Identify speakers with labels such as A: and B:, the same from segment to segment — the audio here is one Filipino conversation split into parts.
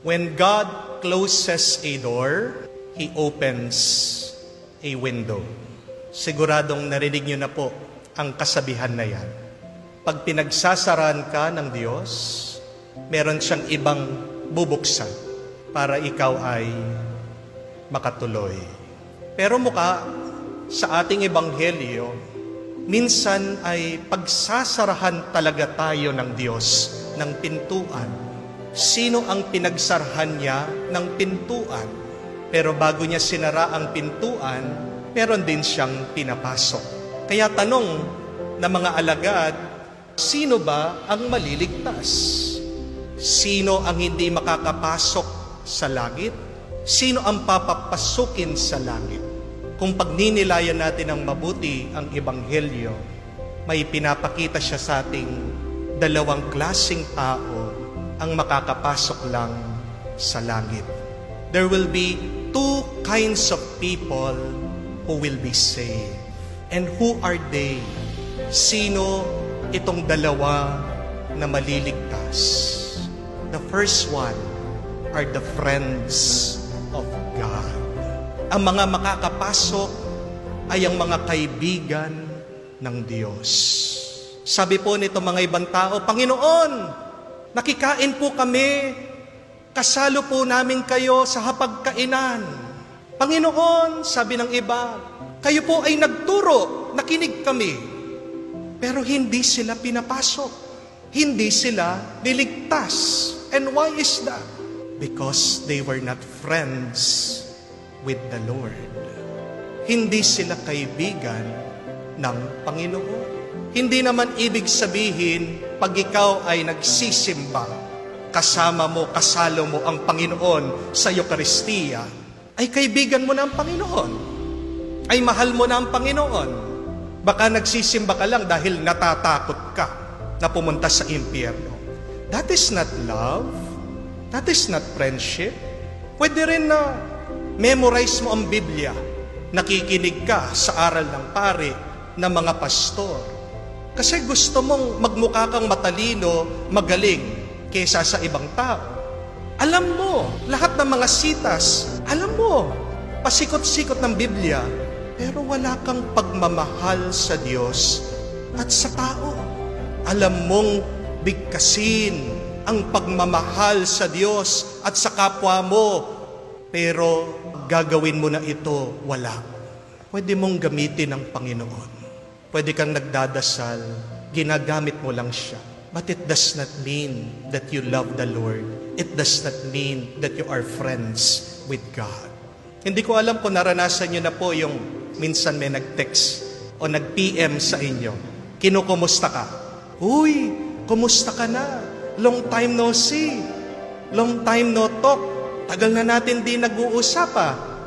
A: When God closes a door, He opens a window. Siguradong narinig niyo na po ang kasabihan na yan. Pag pinagsasaraan ka ng Diyos, meron siyang ibang bubuksan para ikaw ay makatuloy. Pero mukha sa ating ebanghelyo, minsan ay pagsasarahan talaga tayo ng Diyos ng pintuan. Sino ang pinagsarahan niya ng pintuan? Pero bago niya sinara ang pintuan, meron din siyang pinapasok. Kaya tanong ng mga alagad, sino ba ang maliligtas? Sino ang hindi makakapasok sa langit? Sino ang papapasukin sa langit? Kung pagninilayan natin ng mabuti ang ebanghelyo, may pinapakita siya sa ating dalawang klaseng tao ang makakapasok lang sa langit. There will be two kinds of people who will be saved. And who are they? Sino itong dalawa na maliligtas? The first one are the friends of God. Ang mga makakapasok ay ang mga kaibigan ng Diyos. Sabi po nito mga ibang tao, Panginoon, nakikain po kami, kasalo po namin kayo sa hapagkainan. Panginoon, sabi ng iba, kayo po ay nagturo, nakinig kami. Pero hindi sila pinapasok. Hindi sila niligtas. And why is that? Because they were not friends with the Lord. Hindi sila kaibigan ng Panginoon. Hindi naman ibig sabihin, pag ikaw ay nagsisimba, kasama mo, kasalo mo ang Panginoon sa Eucharistia, ay kaibigan mo na ang Panginoon. Ay mahal mo na ang Panginoon. Baka nagsisimba ka lang dahil natatakot ka na pumunta sa impyerno. That is not love. That is not friendship. Pwede rin na memorize mo ang Biblia. Nakikinig ka sa aral ng pare ng mga pastor. Kasi gusto mong magmukha kang matalino, magaling, kesa sa ibang tao. Alam mo, lahat ng mga sitas, alam mo, pasikot-sikot ng Biblia, pero wala kang pagmamahal sa Diyos at sa tao. Alam mong bigkasin ang pagmamahal sa Diyos at sa kapwa mo, pero gagawin mo na ito, wala. Pwede mong gamitin ang Panginoon. Pwede kang nagdadasal, ginagamit mo lang siya. But it does not mean that you love the Lord. It does not mean that you are friends with God. Hindi ko alam kung naranasan nyo na po yung minsan may nag-text o nag-PM sa inyo. Kinukumusta ka? Uy, kumusta ka na? Long time no see. Long time no talk. Tagal na natin di nag-uusap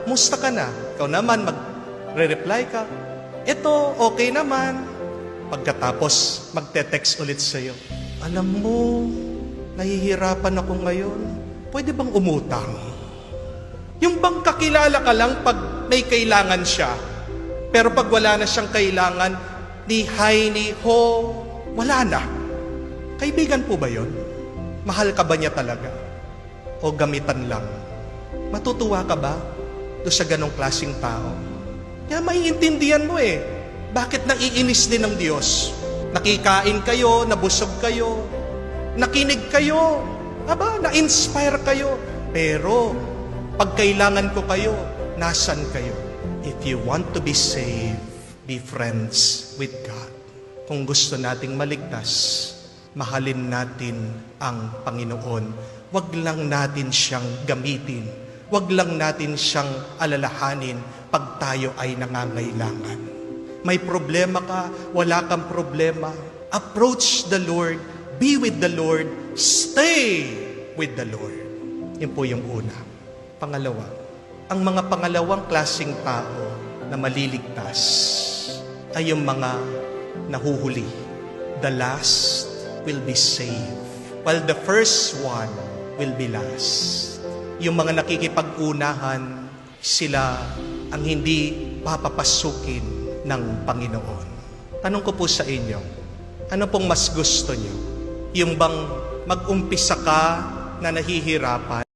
A: Musta ka na? Ikaw naman magre-reply ka. Ito, okay naman. Pagkatapos, magte-text ulit sa'yo. Alam mo, nahihirapan ako ngayon. Pwede bang umutang? Yung bang kakilala ka lang pag may kailangan siya, pero pag wala na siyang kailangan, ni hi, ni ho, wala na. Kaibigan po ba yun? Mahal ka ba niya talaga? O gamitan lang? Matutuwa ka ba doon sa ganong klaseng tao? Kaya maiintindihan mo bakit naiinis din ng Diyos? Nakikain kayo, nabusog kayo, nakinig kayo, na-inspire kayo. Pero, pag kailangan ko kayo, nasan kayo? If you want to be saved, be friends with God. Kung gusto nating maligtas, mahalin natin ang Panginoon. Huwag lang natin siyang gamitin. Huwag lang natin siyang alalahanin pag tayo ay nangangailangan. May problema ka, wala kang problema. Approach the Lord, be with the Lord, stay with the Lord. Yun po yung una. Pangalawa, ang mga pangalawang klaseng tao na maliligtas ay yung mga nahuhuli. The last will be saved, while the first one will be last. Yung mga nakikipag-unahan, sila ang hindi papapasukin ng Panginoon. Tanong ko po sa inyo, ano pong mas gusto nyo? Yung bang mag-umpisa ka na nahihirapan,